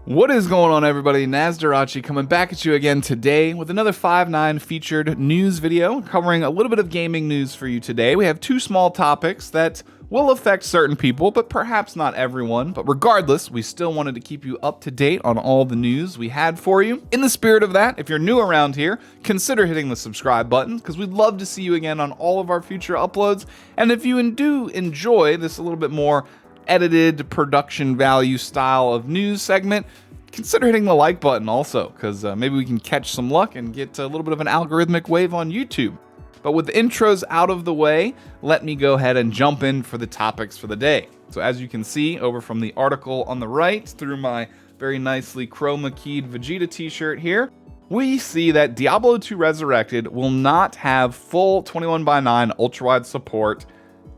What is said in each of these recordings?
What is going on, everybody? Nasdorachi coming back at you again today with another 5.9 featured news video covering a little bit of gaming news for you today. We have two small topics that will affect certain people, but perhaps not everyone. But regardless, we still wanted to keep you up to date on all the news we had for you. In the spirit of that, if you're new around here, consider hitting the subscribe button because we'd love to see you again on all of our future uploads. And if you do enjoy this a little bit more edited production value style of news segment, consider hitting the like button also, because maybe we can catch some luck and get a little bit of an algorithmic wave on YouTube. But with the intros out of the way, let me go ahead and jump in for the topics for the day. So as you can see over from the article on the right through my very nicely chroma keyed Vegeta t-shirt here, we see that Diablo 2 Resurrected will not have full 21:9 ultra-wide support,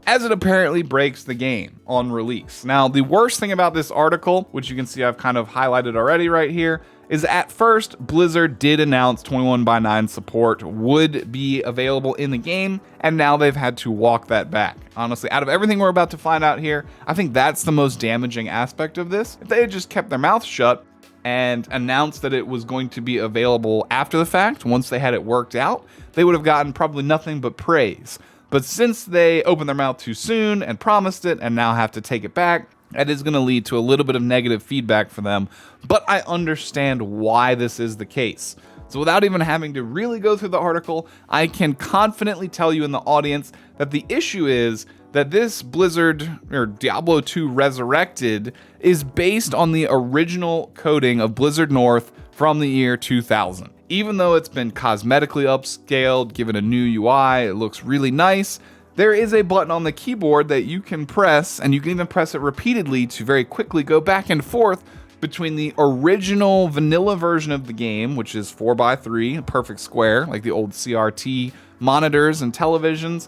as it apparently breaks the game on release. Now, the worst thing about this article, which you can see I've kind of highlighted already right here, is at first, Blizzard did announce 21:9 support would be available in the game, and now they've had to walk that back. Honestly, out of everything we're about to find out here, I think that's the most damaging aspect of this. If they had just kept their mouth shut and announced that it was going to be available after the fact, once they had it worked out, they would have gotten probably nothing but praise. But since they opened their mouth too soon and promised it and now have to take it back, that is going to lead to a little bit of negative feedback for them. But I understand why this is the case. So without even having to really go through the article, I can confidently tell you in the audience that the issue is that this Blizzard or Diablo 2 Resurrected is based on the original coding of Blizzard North from the year 2000. Even though it's been cosmetically upscaled, given a new UI, it looks really nice, there is a button on the keyboard that you can press, and you can even press it repeatedly to very quickly go back and forth between the original vanilla version of the game, which is 4:3, a perfect square, like the old CRT monitors and televisions,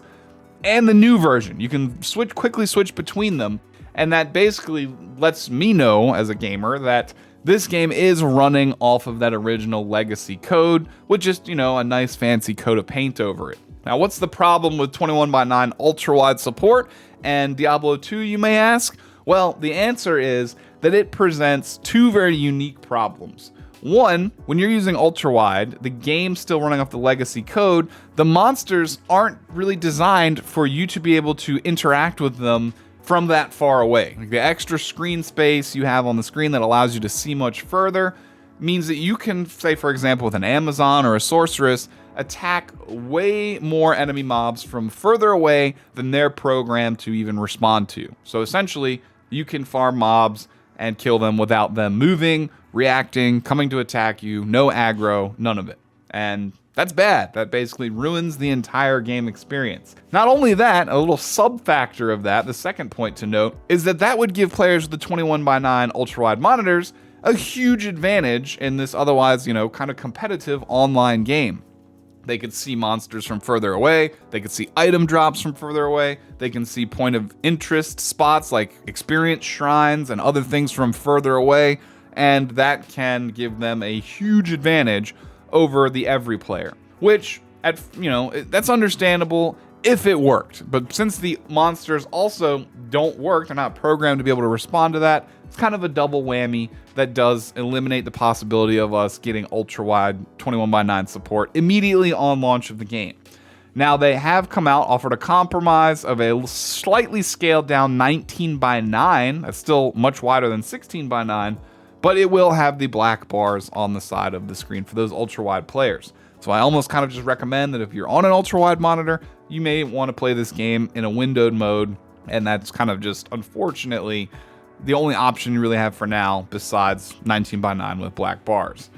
and the new version. You can quickly switch between them, and that basically lets me know as a gamer that this game is running off of that original legacy code with just, a nice fancy coat of paint over it. Now, what's the problem with 21:9 ultra-wide support and Diablo 2, you may ask? Well, the answer is that it presents two very unique problems. One, when you're using ultra-wide, the game's still running off the legacy code, the monsters aren't really designed for you to be able to interact with them from that far away. Like the extra screen space you have on the screen that allows you to see much further means that you can, say for example with an Amazon or a sorceress, attack way more enemy mobs from further away than they're programmed to even respond to. So essentially, you can farm mobs and kill them without them moving, reacting, coming to attack you, no aggro, none of it. And that's bad. That basically ruins the entire game experience. Not only that, a little sub-factor of that, the second point to note, is that would give players with the 21:9 ultra-wide monitors a huge advantage in this otherwise, kind of competitive online game. They could see monsters from further away, they could see item drops from further away, they can see point of interest spots like experience shrines and other things from further away, and that can give them a huge advantage over the every player, which that's understandable if it worked. But since the monsters also don't work, they're not programmed to be able to respond to that, it's kind of a double whammy that does eliminate the possibility of us getting ultra-wide 21:9 support immediately on launch of the game. Now, they have come out, offered a compromise of a slightly scaled down 19:9, that's still much wider than 16:9, but it will have the black bars on the side of the screen for those ultra-wide players. So I almost kind of just recommend that if you're on an ultra-wide monitor, you may want to play this game in a windowed mode, and that's kind of just, unfortunately, the only option you really have for now besides 19:9 with black bars.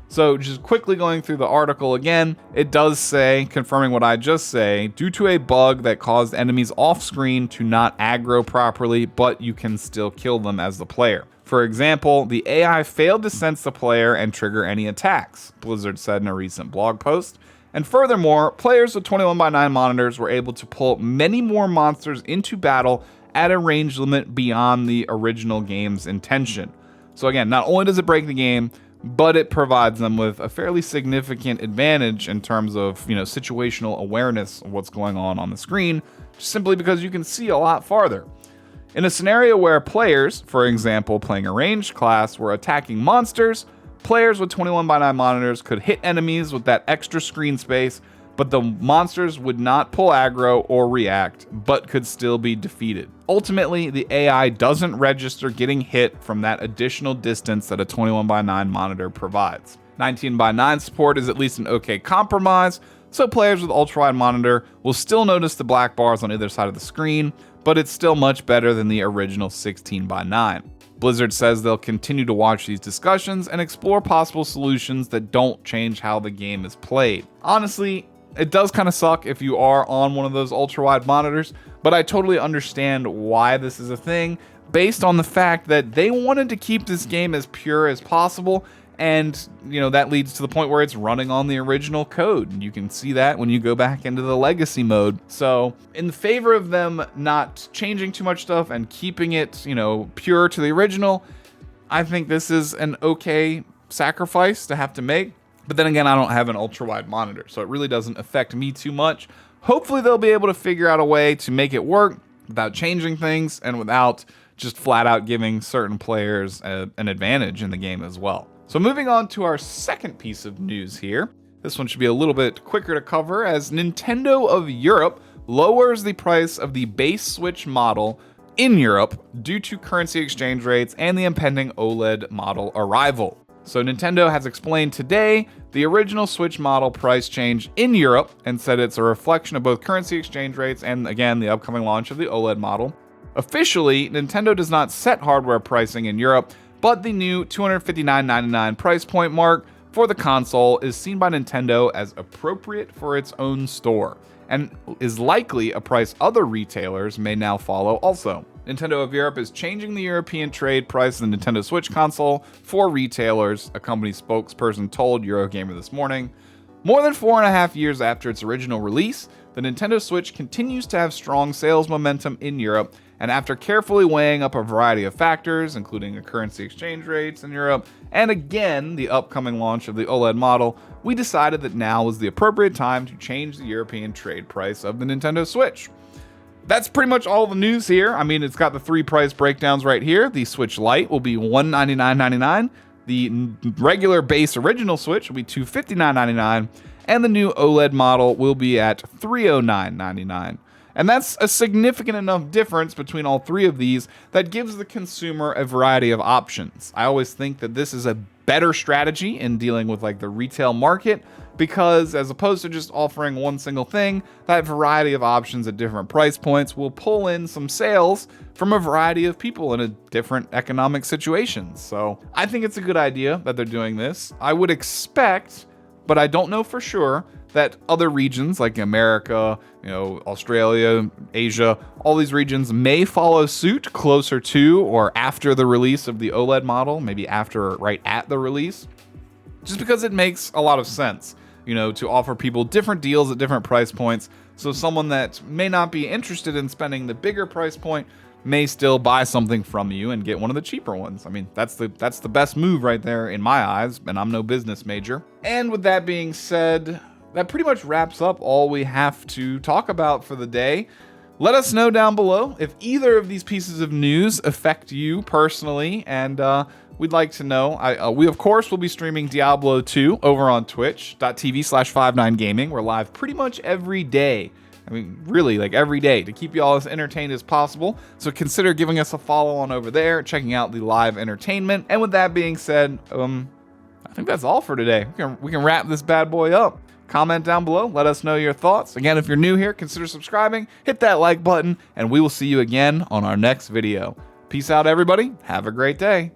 So just quickly going through the article again, it does say, confirming what I just say, due to a bug that caused enemies off-screen to not aggro properly, but you can still kill them as the player. For example, the AI failed to sense the player and trigger any attacks, Blizzard said in a recent blog post. And furthermore, players with 21:9 monitors were able to pull many more monsters into battle at a range limit beyond the original game's intention. So again, not only does it break the game, but it provides them with a fairly significant advantage in terms of, situational awareness of what's going on the screen, simply because you can see a lot farther. In a scenario where players, for example playing a ranged class, were attacking monsters, players with 21:9 monitors could hit enemies with that extra screen space, but the monsters would not pull aggro or react, but could still be defeated. Ultimately, the AI doesn't register getting hit from that additional distance that a 21:9 monitor provides. 19:9 support is at least an okay compromise, so players with ultra-wide monitor will still notice the black bars on either side of the screen, but it's still much better than the original 16:9. Blizzard says they'll continue to watch these discussions and explore possible solutions that don't change how the game is played. Honestly, it does kind of suck if you are on one of those ultra-wide monitors, but I totally understand why this is a thing, based on the fact that they wanted to keep this game as pure as possible, and that leads to the point where it's running on the original code. And you can see that when you go back into the legacy mode. So in favor of them not changing too much stuff and keeping it, pure to the original, I think this is an okay sacrifice to have to make. But then again, I don't have an ultra-wide monitor, so it really doesn't affect me too much. Hopefully they'll be able to figure out a way to make it work without changing things and without just flat out giving certain players an advantage in the game as well. So moving on to our second piece of news here. This one should be a little bit quicker to cover, as Nintendo of Europe lowers the price of the base Switch model in Europe due to currency exchange rates and the impending OLED model arrival. So Nintendo has explained today the original Switch model price change in Europe and said it's a reflection of both currency exchange rates and, again, the upcoming launch of the OLED model. Officially, Nintendo does not set hardware pricing in Europe, but the new $259.99 price point mark for the console is seen by Nintendo as appropriate for its own store, and is likely a price other retailers may now follow also. Nintendo of Europe is changing the European trade price of the Nintendo Switch console for retailers, a company spokesperson told Eurogamer this morning. More than 4.5 years after its original release, the Nintendo Switch continues to have strong sales momentum in Europe, and after carefully weighing up a variety of factors, including the currency exchange rates in Europe, and again, the upcoming launch of the OLED model, we decided that now was the appropriate time to change the European trade price of the Nintendo Switch. That's pretty much all the news here. I mean, it's got the 3 price breakdowns right here. The Switch Lite will be $199.99. The regular base original Switch will be $259.99. And the new OLED model will be at $309.99. And that's a significant enough difference between all 3 of these that gives the consumer a variety of options. I always think that this is a better strategy in dealing with the retail market, because as opposed to just offering one single thing, that variety of options at different price points will pull in some sales from a variety of people in a different economic situations. So I think it's a good idea that they're doing this. I would expect, but I don't know for sure, that other regions like America, Australia, Asia, all these regions may follow suit closer to or after the release of the OLED model, maybe after or right at the release, just because it makes a lot of sense, to offer people different deals at different price points. So someone that may not be interested in spending the bigger price point may still buy something from you and get one of the cheaper ones. I mean, that's the best move right there in my eyes, and I'm no business major. And with that being said, that pretty much wraps up all we have to talk about for the day. Let us know down below if either of these pieces of news affect you personally, and we'd like to know. We, of course, will be streaming Diablo 2 over on twitch.tv/59gaming. We're live pretty much every day. I mean, really, every day, to keep you all as entertained as possible. So consider giving us a follow on over there, checking out the live entertainment. And with that being said, I think that's all for today. We can wrap this bad boy up. Comment down below. Let us know your thoughts. Again, if you're new here, consider subscribing, hit that like button, and we will see you again on our next video. Peace out, everybody. Have a great day.